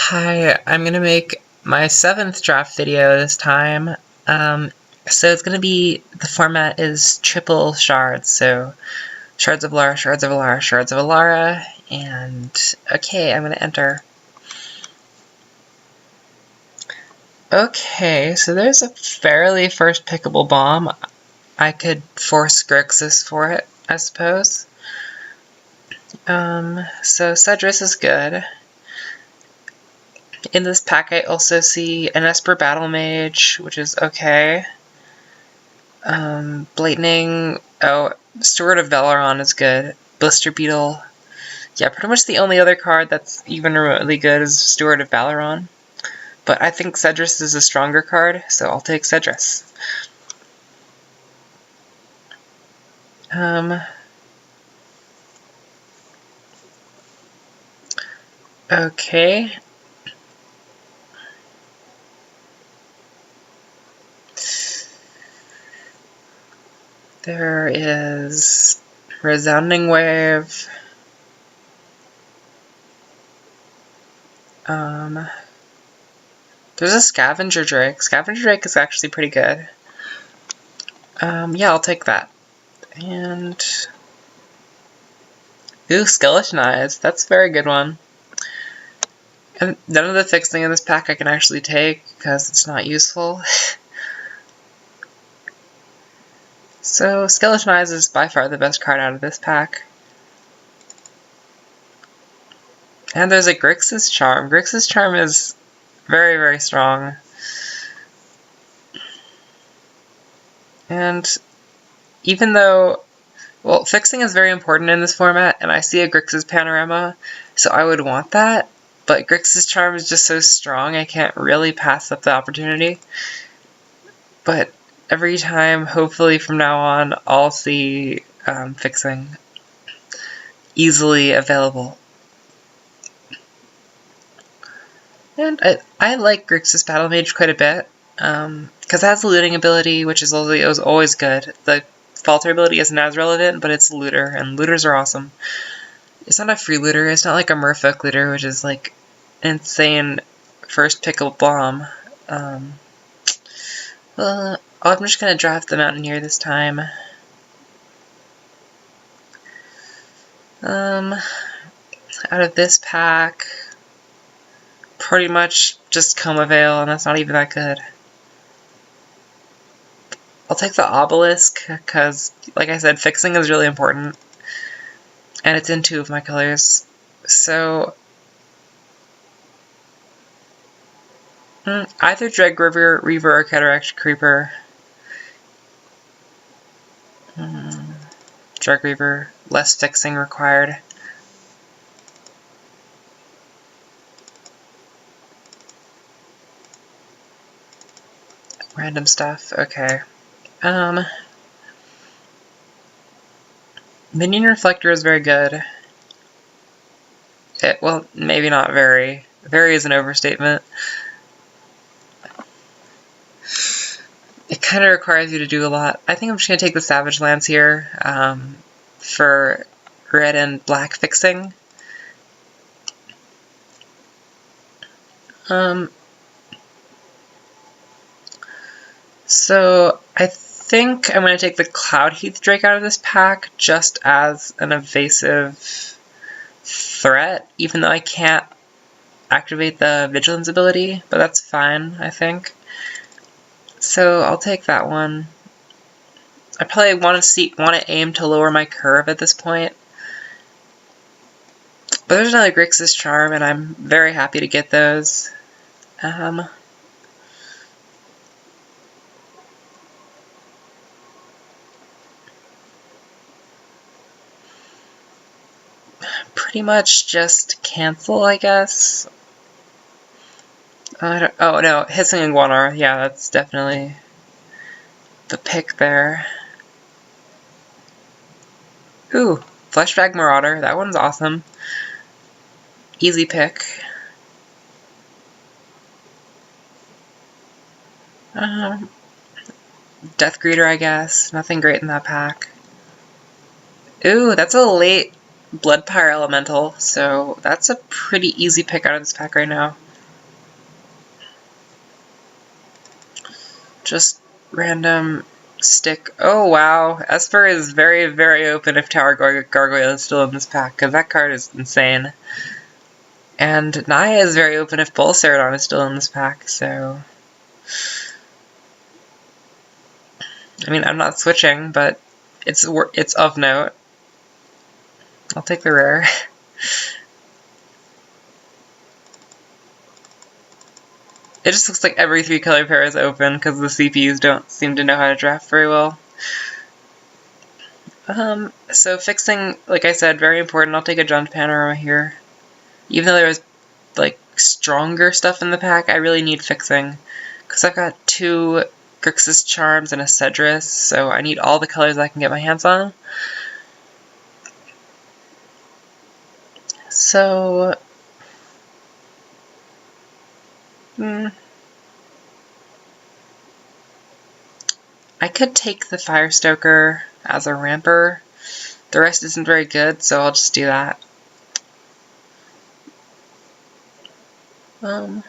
Hi, I'm gonna make my 7th draft video this time. So it's gonna be, the format is triple shards, so Shards of Alara, Shards of Alara, Shards of Alara, and okay, I'm gonna enter. Okay, so there's a fairly first pickable bomb. I could force Grixis for it, I suppose. So Cedrus is good. In this pack I also see an Esper Battle Mage, which is okay. Blading, Steward of Valeron is good. Blister Beetle. Yeah, pretty much the only other card that's even remotely good is Steward of Valeron. But I think Cedrus is a stronger card, so I'll take Cedrus. Okay. There is Resounding Wave. There's a Scavenger Drake. Scavenger Drake is actually pretty good. Yeah, I'll take that. And ooh, Skeleton Eyes. That's a very good one. And none of the fixing in this pack I can actually take because it's not useful. So Skeleton Eyes is by far the best card out of this pack. And there's a Grixis Charm. Grixis Charm is very, very strong. And even though, well, fixing is very important in this format, and I see a Grixis Panorama, so I would want that, but Grixis Charm is just so strong I can't really pass up the opportunity. But every time, hopefully from now on, I'll see fixing easily available. And I like Grixis Battle Mage quite a bit, because it has a looting ability, which is always good. The Falter ability isn't as relevant, but it's a looter, and looters are awesome. It's not a free looter, it's not like a Merfolk looter, which is like an insane first pickable bomb. Well, I'm just gonna draft the Mountaineer this time. Out of this pack, pretty much just Coma Veil, and that's not even that good. I'll take the Obelisk, because, like I said, fixing is really important. And it's in 2 of my colors. So either Dreg Reaver or Cataract Creeper. Dreg Reaver, less fixing required. Random stuff, okay. Minion Reflector is very good. Well, maybe not very. Very is an overstatement. It kind of requires you to do a lot. I think I'm just going to take the Savage Lance here for red and black fixing. So I think I'm going to take the Cloud Heath Drake out of this pack just as an evasive threat, even though I can't activate the Vigilance ability, but that's fine, I think. So I'll take that one. I probably want to aim to lower my curve at this point. But there's another Grixis Charm, and I'm very happy to get those. Pretty much just cancel, I guess. Oh no, Hissing Iguana, yeah, that's definitely the pick there. Ooh, Fleshbag Marauder, that one's awesome. Easy pick. Death Greeter, I guess. Nothing great in that pack. Ooh, that's a late Bloodpire Elemental, so that's a pretty easy pick out of this pack right now. just random stick. Oh wow, Esper is very, very open if Tower Gargoyle is still in this pack, because that card is insane. And Naya is very open if Bull Ceradon is still in this pack, so... I mean, I'm not switching, but it's of note. I'll take the rare. It just looks like every 3-color pair is open because the CPUs don't seem to know how to draft very well. So fixing, like I said, very important. I'll take a Jump Panorama here. Even though there was, like, stronger stuff in the pack, I really need fixing. Because I've got 2 Grixis Charms and a Cedrus, so I need all the colors I can get my hands on. So... I could take the Firestoker as a ramper. The rest isn't very good, so I'll just do that. Well,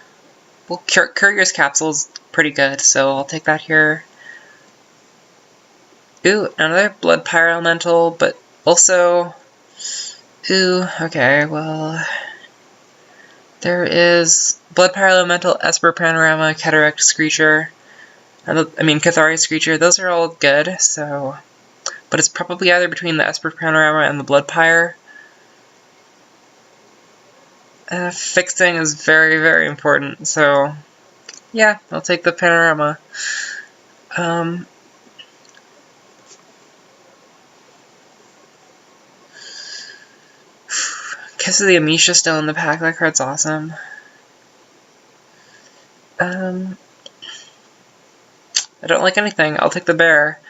Courier's Capsule's pretty good, so I'll take that here. Ooh, another Blood Pyre Elemental, but also... Ooh, okay, well... There is Blood Pyre Elemental, Esper Panorama, Cataract Screecher, Cathari Screecher. Those are all good, so... But it's probably either between the Esper Panorama and the Blood Pyre. Fixing is very, very important, so... Yeah, I'll take the Panorama. Kiss of the Amisha still in the pack. That card's awesome. I don't like anything. I'll take the bear.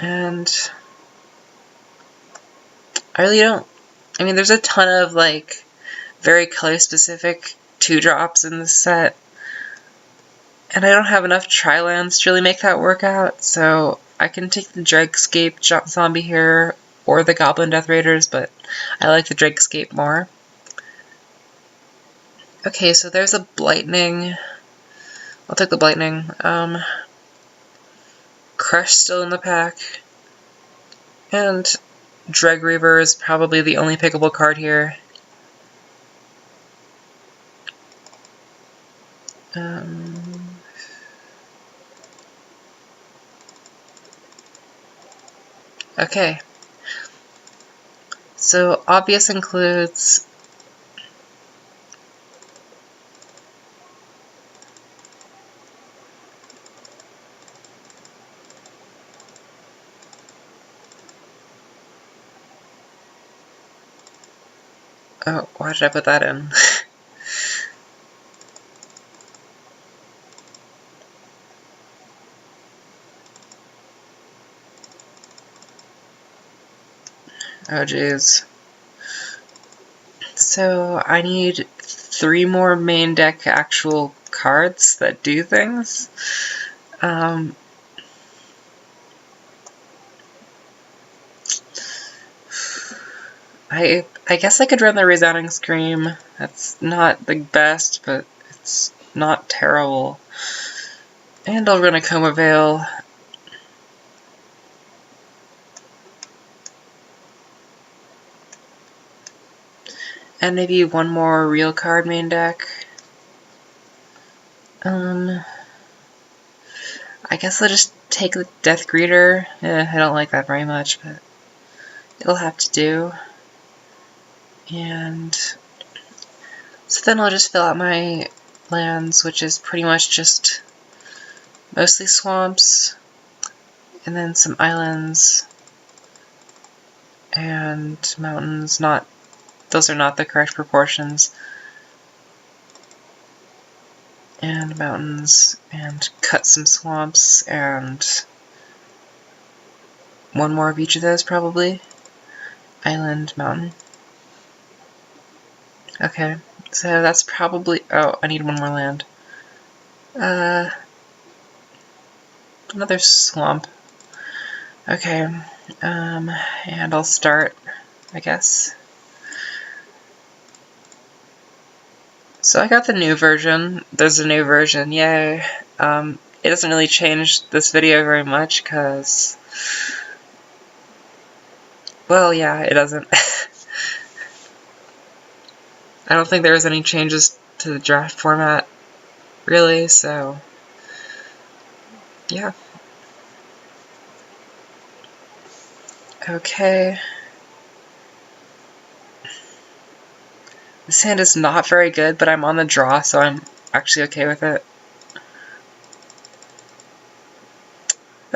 And I really don't... I mean, there's a ton of, like, very color-specific 2-drops in this set. And I don't have enough Tri-lands to really make that work out, so I can take the Dregscape zombie here, or the Goblin Death Raiders, but I like the Dregscape more. Okay, so there's a Blightning. I'll take the Blightning. Crush still in the pack. And Dreg Reaver is probably the only pickable card here. Okay. So, obvious includes... Oh, why did I put that in? Oh, jeez. So, I need 3 more main deck actual cards that do things. I guess I could run the Resounding Scream. That's not the best, but it's not terrible. And I'll run a Coma Veil. And maybe 1 more real card main deck. I guess I'll just take the Death Greeter. I don't like that very much, but it'll have to do. And so then I'll just fill out my lands, which is pretty much just mostly swamps, and then some islands, and mountains. Those are not the correct proportions. And mountains, and cut some swamps, and 1 more of each of those probably. Island, mountain. Okay, so that's probably... Oh, I need 1 more land. Another swamp. Okay, and I'll start, I guess. So I got the new version. There's a new version, yay. It doesn't really change this video very much, because... well, yeah, it doesn't. I don't think there's any changes to the draft format, really, so... yeah. Okay. This hand is not very good, but I'm on the draw, so I'm actually okay with it.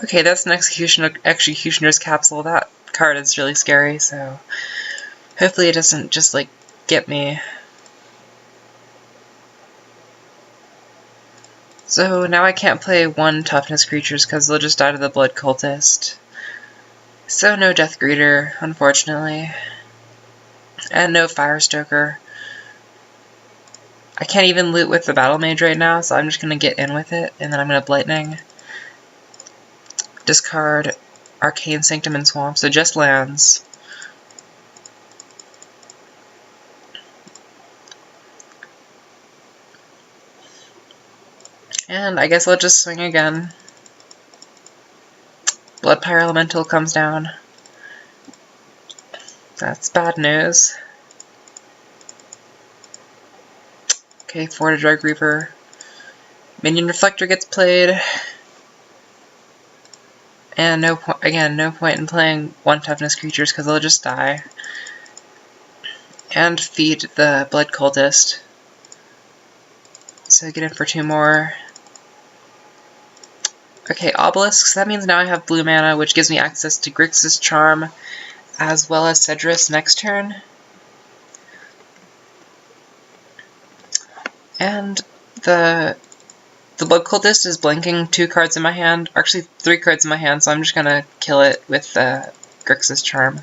Okay, that's an Executioner's Capsule. That card is really scary, so hopefully it doesn't just, like, get me. So now I can't play 1 toughness creatures because they'll just die to the Blood Cultist. So no Death Greeter, unfortunately. And no Firestoker. I can't even loot with the Battle Mage right now, so I'm just going to get in with it, and then I'm going to Lightning. Discard Arcane Sanctum and Swamp, so just lands. And I guess I'll just swing again. Blood Pyroelemental comes down. That's bad news. Okay, Fortitude Drug Reaper. Minion Reflector gets played. And no point in playing 1 toughness creatures because they'll just die. And feed the Blood Cultist. So get in for 2 more. Okay, Obelisks. That means now I have blue mana, which gives me access to Grixis Charm, as well as Cedrus next turn. And the Blood Cultist is blinking 2 cards in my hand, actually 3 cards in my hand, so I'm just gonna kill it with the Grixis Charm.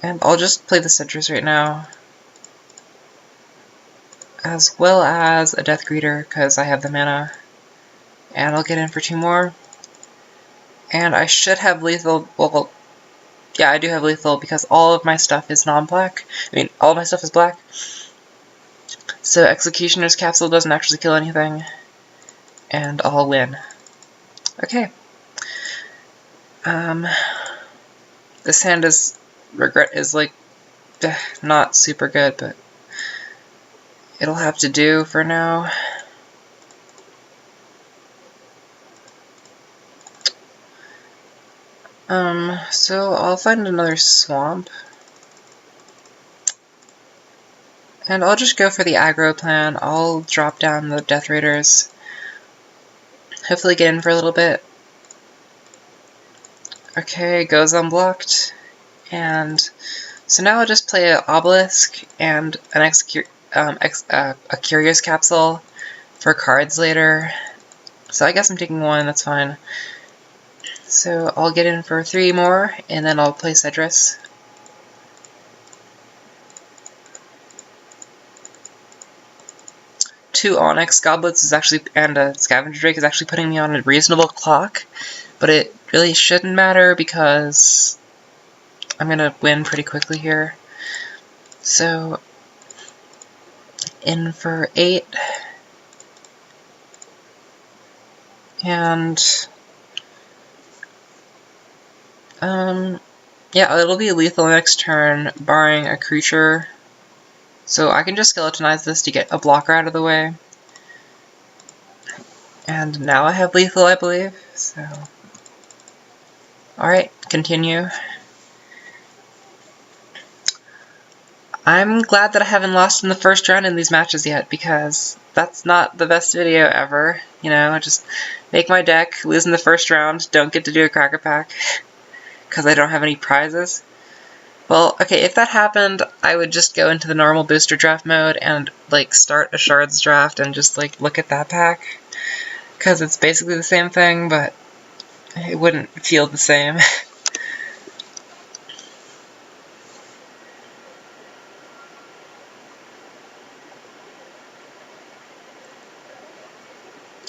And I'll just play the Cedrus right now, as well as a Death Greeter, because I have the mana. And I'll get in for 2 more. And I should have lethal, well, yeah, I do have lethal, because all of my stuff is non-black. I mean, all of my stuff is black. So Executioner's Capsule doesn't actually kill anything. And I'll win. Okay. This hand is like, not super good, but it'll have to do for now. So I'll find another swamp. And I'll just go for the aggro plan. I'll drop down the Death Raiders. Hopefully get in for a little bit. Okay, goes unblocked. And so now I'll just play an Obelisk and an a Curious Capsule for cards later. So I guess I'm taking 1, that's fine. So I'll get in for 3 more, and then I'll play Cedrus. Two Onyx Goblets is actually, and a Scavenger Drake is actually putting me on a reasonable clock, but it really shouldn't matter because I'm gonna win pretty quickly here. So in for 8, and yeah, it'll be lethal next turn, barring a creature. So I can just skeletonize this to get a blocker out of the way. And now I have lethal, I believe, so... Alright, continue. I'm glad that I haven't lost in the first round in these matches yet, because that's not the best video ever. You know, I just make my deck, lose in the first round, don't get to do a Cracker Pack, because I don't have any prizes. Well, okay, if that happened, I would just go into the normal booster draft mode and, like, start a Shards draft and just, like, look at that pack. Because it's basically the same thing, but it wouldn't feel the same.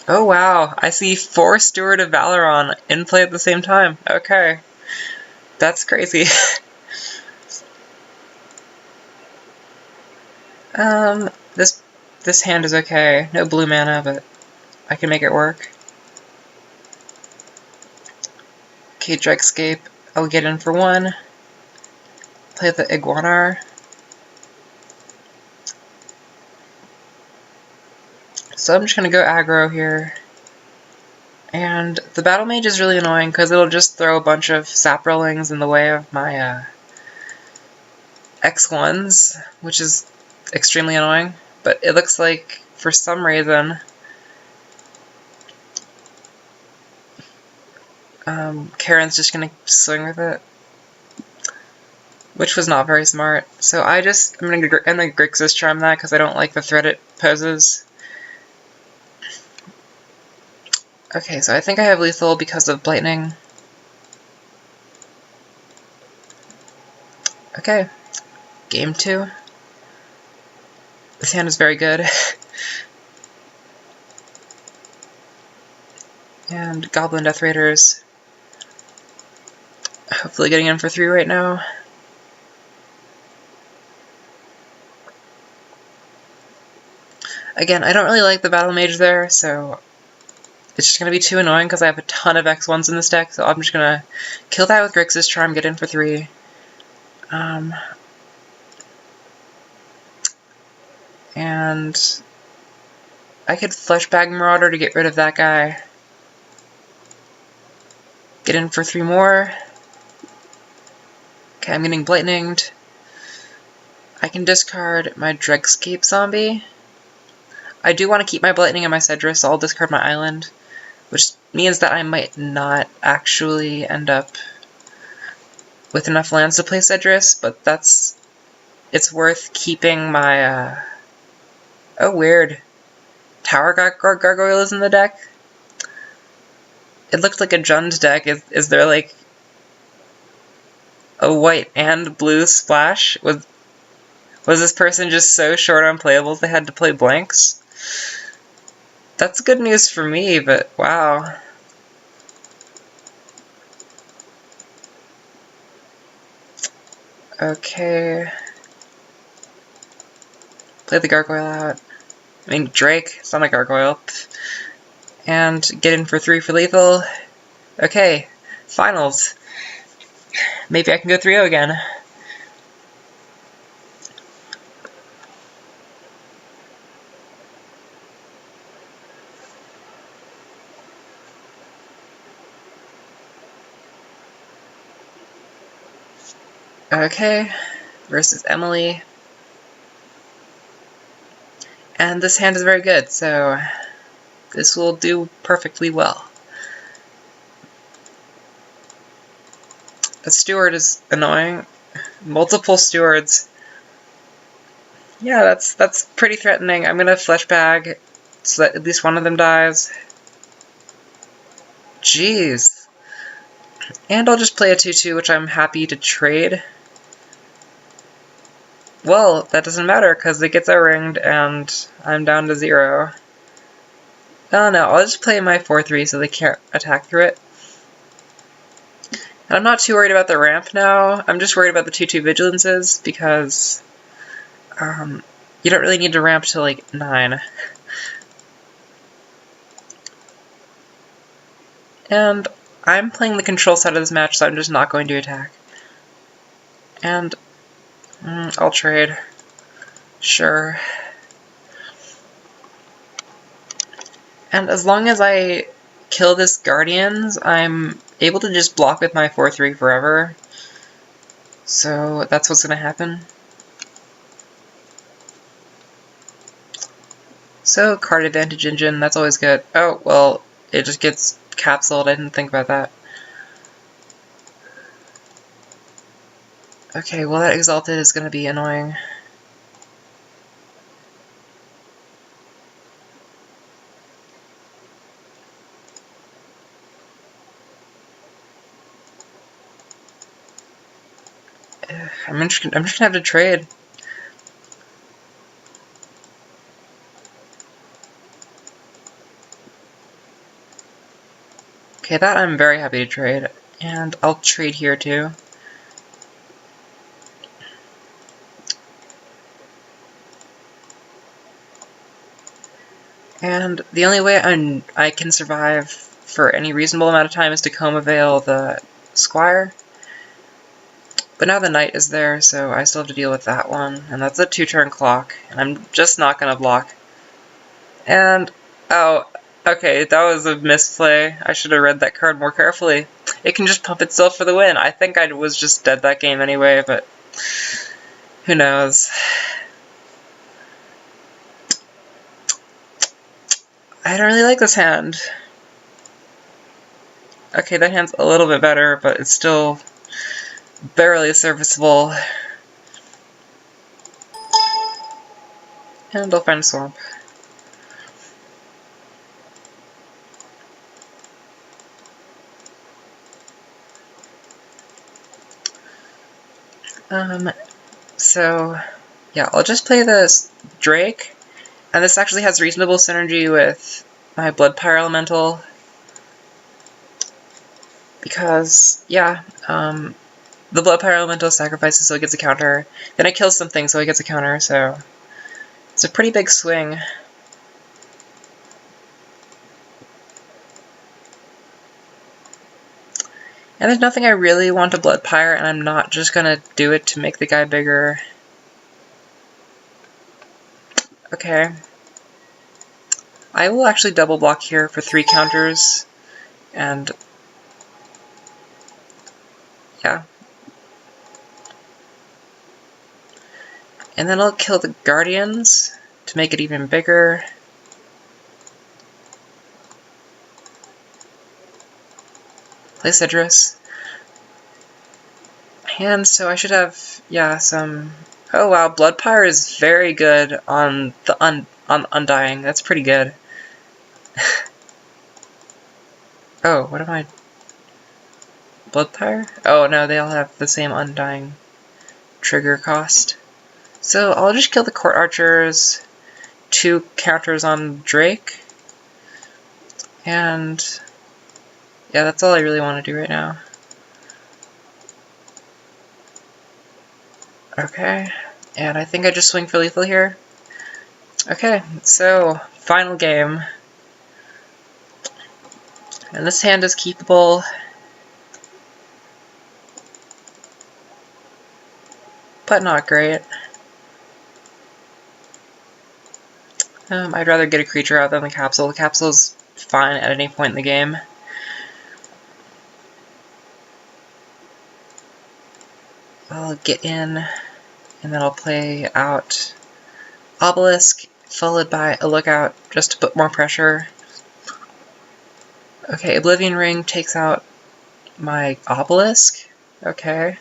Oh wow, I see 4 Steward of Valoron in play at the same time. Okay. That's crazy. This hand is okay. No blue mana, but I can make it work. Okay, Dregscape. I'll get in for 1. Play the Iguanar. So I'm just gonna go aggro here. And the Battle Mage is really annoying because it'll just throw a bunch of Saprolings in the way of my X1s, which is extremely annoying. But it looks like, for some reason, Karen's just gonna swing with it, which was not very smart. So I'm gonna Grixis Charm that because I don't like the threat it poses. Okay, so I think I have lethal because of Blightning. Okay, game 2. This hand is very good. And Goblin Death Raiders. Hopefully getting in for 3 right now. Again, I don't really like the Battle Mage there, so it's just going to be too annoying because I have a ton of X1s in this deck, so I'm just going to kill that with Grixis Charm, get in for 3. And I could Fleshbag Marauder to get rid of that guy. Get in for 3 more. Okay, I'm getting Blightninged. I can discard my Dregscape zombie. I do want to keep my Blightning and my Cedrus, so I'll discard my island, which means that I might not actually end up with enough lands to play Cedrus, but it's worth keeping my, oh weird, Tower Gargoyle is in the deck? It looks like a Jund deck. Is there like a white and blue splash? Was this person just so short on playables they had to play blanks? That's good news for me, but wow. Okay. Play the Gargoyle out. I mean, Drake, it's not a Gargoyle. And get in for 3 for lethal. Okay, finals. Maybe I can go 3-0 again. Okay, versus Emily. And this hand is very good, so this will do perfectly well. A steward is annoying. Multiple stewards. Yeah, that's pretty threatening. I'm gonna Fleshbag so that at least one of them dies. Jeez. And I'll just play a 2-2, which I'm happy to trade. Well, that doesn't matter, because it gets out-ringed, and I'm down to 0. Oh no, I'll just play my 4-3 so they can't attack through it. And I'm not too worried about the ramp now, I'm just worried about the 2-2 Vigilances, because you don't really need to ramp to like 9. And I'm playing the control side of this match, so I'm just not going to attack. And I'll trade. Sure. And as long as I kill this Guardians, I'm able to just block with my 4-3 forever. So that's what's going to happen. So, card advantage engine, that's always good. Oh, well, it just gets capsuled. I didn't think about that. Okay, well that Exalted is going to be annoying. I'm just gonna have to trade. Okay, that I'm very happy to trade. And I'll trade here too. And the only way I can survive for any reasonable amount of time is to Coma Veil the Squire. But now the knight is there, so I still have to deal with that one. And that's a 2-turn clock, and I'm just not going to block. And, oh, okay, that was a misplay. I should have read that card more carefully. It can just pump itself for the win. I think I was just dead that game anyway, but who knows. I don't really like this hand. Okay, that hand's a little bit better, but it's still barely serviceable. And I'll find a swamp. So, yeah, I'll just play this Drake, and this actually has reasonable synergy with my Blood Pyre Elemental, because, yeah, the Blood Pyre Elemental sacrifices so it gets a counter, then it kills something so it gets a counter, so it's a pretty big swing. And there's nothing I really want to Blood Pyre, and I'm not just gonna do it to make the guy bigger. Okay. I will actually double block here for 3 counters, and yeah. And then I'll kill the Guardians to make it even bigger. Play Sidrus. And so I should have, yeah, some... Oh wow, Blood Pyre is very good on the Undying. That's pretty good. Oh, what am I... Blood Pyre? Oh no, they all have the same Undying trigger cost. So I'll just kill the Court Archers, 2 counters on Drake, and yeah, that's all I really want to do right now. Okay, and I think I just swing for lethal here. Okay, so final game. And this hand is keepable. But not great. I'd rather get a creature out than the capsule. The capsule's fine at any point in the game. I'll get in, and then I'll play out Obelisk, followed by a Lookout, just to put more pressure. Okay, Oblivion Ring takes out my Obelisk. Okay.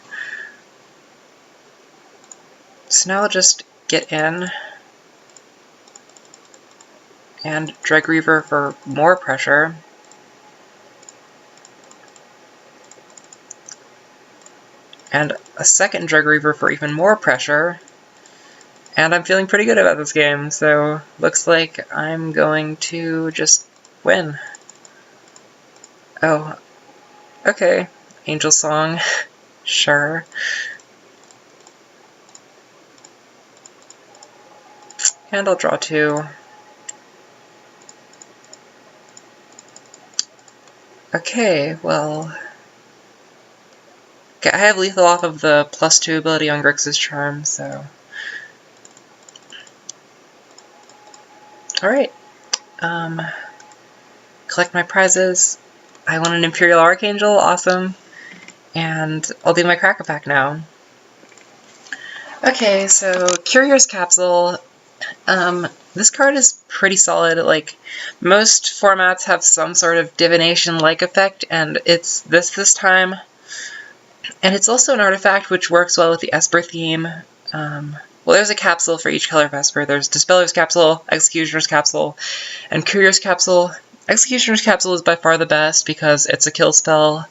So now I'll just get in, and Dreg Reaver for more pressure. And a second Dreg Reaver for even more pressure. And I'm feeling pretty good about this game, so looks like I'm going to just win. Oh, okay. Angel Song. Sure. And I'll draw 2. Okay, well... Okay, I have lethal off of the +2 ability on Grixis Charm, so... Alright. Collect my prizes. I won an Imperial Archangel, awesome. And I'll do my Cracker Pack now. Okay, so Curious Capsule. This card is pretty solid. Like, most formats have some sort of divination-like effect, and it's this time. And it's also an artifact which works well with the Esper theme. Well, there's a capsule for each color of Esper. There's Dispeller's Capsule, Executioner's Capsule, and Curious Capsule. Executioner's Capsule is by far the best because it's a kill spell,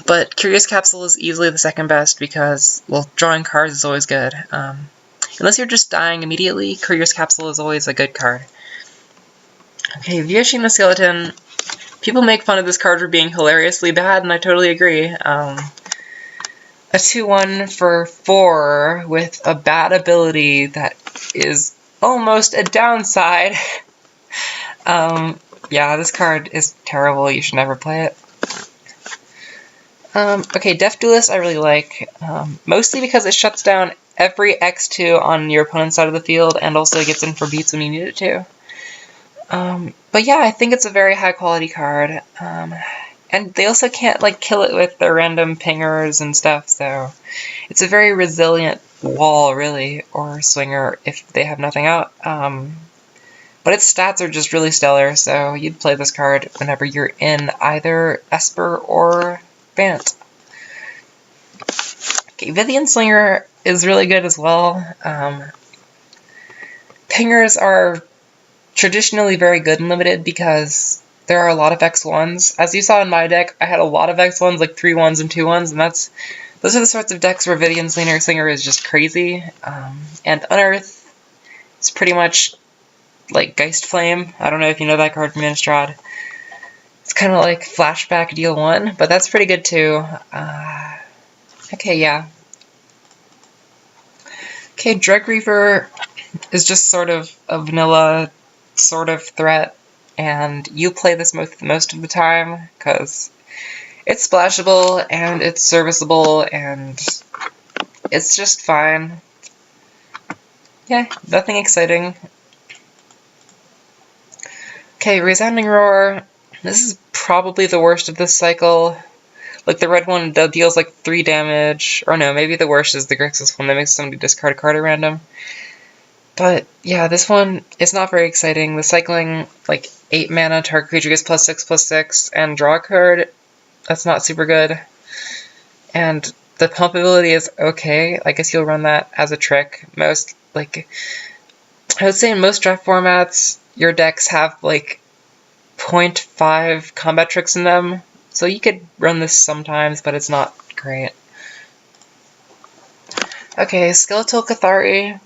but Curious Capsule is easily the second best because, well, drawing cards is always good. Unless you're just dying immediately, Curious Capsule is always a good card. Okay, Viashina Skeleton. People make fun of this card for being hilariously bad, and I totally agree. A 2/1 for 4 with a bad ability that is almost a downside. Yeah, this card is terrible. You should never play it. Okay, Deaf Duelist I really like, mostly because it shuts down every X2 on your opponent's side of the field and also gets in for beats when you need it to. But yeah, I think it's a very high quality card. And they also can't like kill it with their random pingers and stuff, so it's a very resilient wall, really, or swinger if they have nothing out. But its stats are just really stellar, so you'd play this card whenever you're in either Esper or Bant. Okay, Vivian Slinger is really good as well. Pingers are traditionally very good in Limited because there are a lot of X1s. As you saw in my deck, I had a lot of X1s, like 3 1s and 2 1s, and those are the sorts of decks where Vivian Slinger is just crazy. And Unearth is pretty much like Geist Flame. I don't know if you know that card from Innistrad. It's kind of like Flashback Deal 1, but that's pretty good too. Okay, yeah. Okay, Dreg Reaver is just sort of a vanilla sort of threat, and you play this most of the time because it's splashable and it's serviceable and it's just fine. Yeah, nothing exciting. Okay, Resounding Roar. This is probably the worst of this cycle. Like, the red one deals like 3 damage. Or no, maybe the worst is the Grixis one that makes somebody discard a card at random. But, yeah, this one is not very exciting. The cycling, like, 8 mana, target creature gets +6/+6, and draw a card. That's not super good. And the pump ability is okay. I guess you'll run that as a trick. Most, like, I would say in most draft formats, your decks have, like, 0.5 combat tricks in them. So you could run this sometimes, but it's not great. Okay, Skeletal Cathari.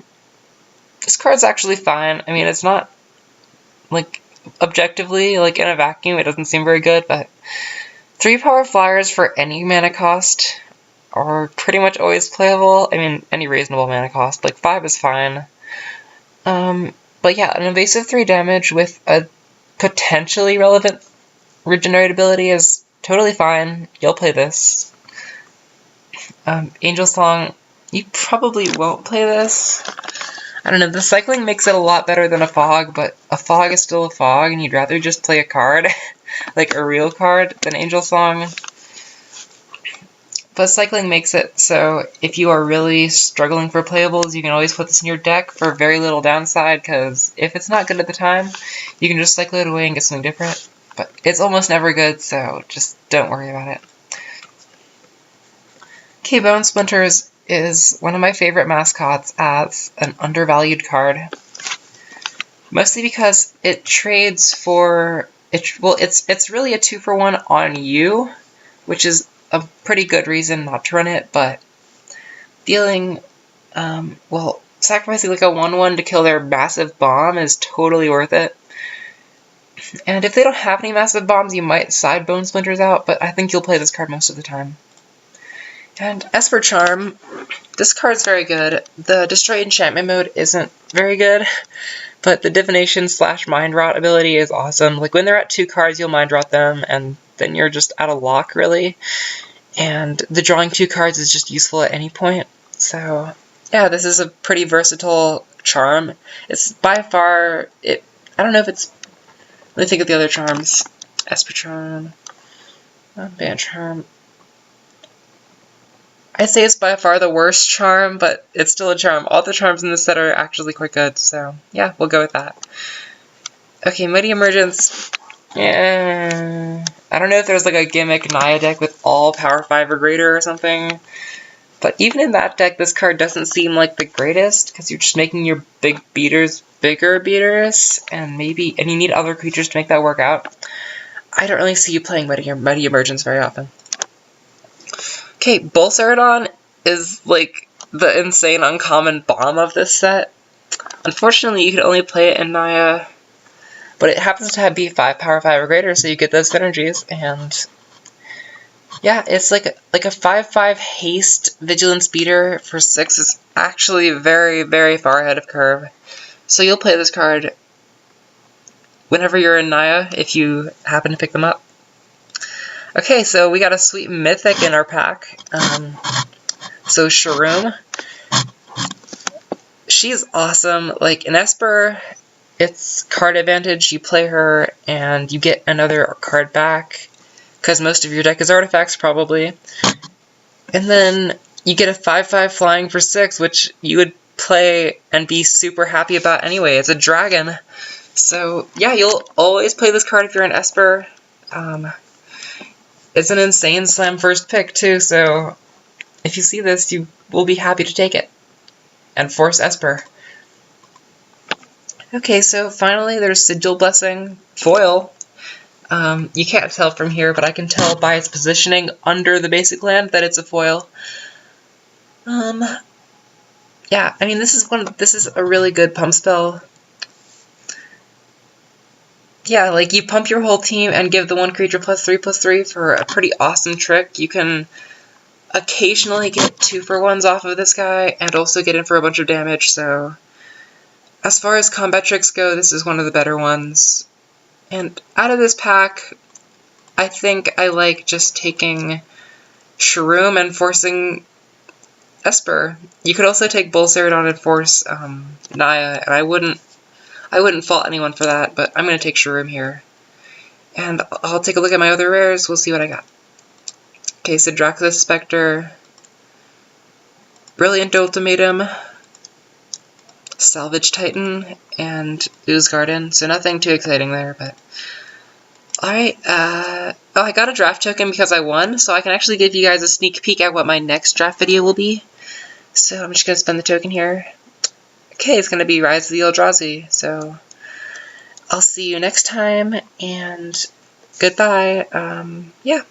This card's actually fine. I mean, it's not, like, objectively, like, in a vacuum, it doesn't seem very good, but 3 power flyers for any mana cost are pretty much always playable. I mean, any reasonable mana cost. Like, 5 is fine. But yeah, an evasive 3 damage with a potentially relevant regenerate ability is totally fine. You'll play this. Angel Song, you probably won't play this. I don't know, the cycling makes it a lot better than a fog, but a fog is still a fog, and you'd rather just play a card, like a real card, than Angel Song. But cycling makes it so if you are really struggling for playables, you can always put this in your deck for very little downside, because if it's not good at the time, you can just cycle it away and get something different. But it's almost never good, so just don't worry about it. Okay, Bone Splinters is one of my favorite mascots as an undervalued card. Mostly because it trades for... It's really a 2-for-1 on you, which is a pretty good reason not to run it, but dealing... sacrificing like a 1/1 to kill their massive bomb is totally worth it. And if they don't have any massive bombs, you might side Bone Splinters out, but I think you'll play this card most of the time. And as for Charm, this card's very good. The Destroy Enchantment mode isn't very good, but the Divination/Mind Rot ability is awesome. Like, when they're at 2 cards, you'll Mind Rot them, and then you're just out of luck, really. And the drawing 2 cards is just useful at any point. So, yeah, this is a pretty versatile Charm. It's by far... I don't know if it's... Let me think of the other charms. Esper Charm. Band Charm. I'd say it's by far the worst charm, but it's still a charm. All the charms in this set are actually quite good, so yeah, we'll go with that. Okay, Mighty Emergence. Yeah, I don't know if there's like a gimmick Naya deck with all Power 5 or greater or something, but even in that deck, this card doesn't seem like the greatest, because you're just making your big beaters bigger beaters, and you need other creatures to make that work out. I don't really see you playing Mighty Emergence very often. Okay, Bolcerodon is, like, the insane uncommon bomb of this set. Unfortunately, you can only play it in Naya, but it happens to be 5 Power 5 or greater, so you get those synergies, and yeah, it's like a 5/5 haste Vigilance Beater for 6 is actually very, very far ahead of curve. So you'll play this card whenever you're in Naya, if you happen to pick them up. Okay, so we got a sweet mythic in our pack. So Shroom. She's awesome. Like, in Esper, it's card advantage. You play her, and you get another card back, because most of your deck is artifacts, probably. And then you get a 5/5 flying for 6, which you would play and be super happy about anyway. It's a dragon. So, yeah, you'll always play this card if you're in Esper. It's an insane slam first pick, too, so if you see this, you will be happy to take it. And force Esper. Okay, so finally there's Sigil Blessing, foil. You can't tell from here, but I can tell by its positioning under the basic land that it's a foil. Yeah, I mean, this is a really good pump spell. Yeah, like, you pump your whole team and give the one creature +3/+3 for a pretty awesome trick. You can occasionally get 2-for-1s off of this guy, and also get in for a bunch of damage, so as far as combat tricks go, this is one of the better ones. And out of this pack, I think I like just taking Shroom and forcing Esper. You could also take Bolcerodon and force Naya, and I wouldn't fault anyone for that, but I'm going to take Shroom here. And I'll take a look at my other rares, we'll see what I got. Okay, so Draxus Spectre, Brilliant Ultimatum, Salvage Titan, and Ooze Garden, so nothing too exciting there, but... Alright, oh, I got a draft token because I won, so I can actually give you guys a sneak peek at what my next draft video will be. So I'm just going to spend the token here. Okay, it's going to be Rise of the Eldrazi, so I'll see you next time, and goodbye. Yeah.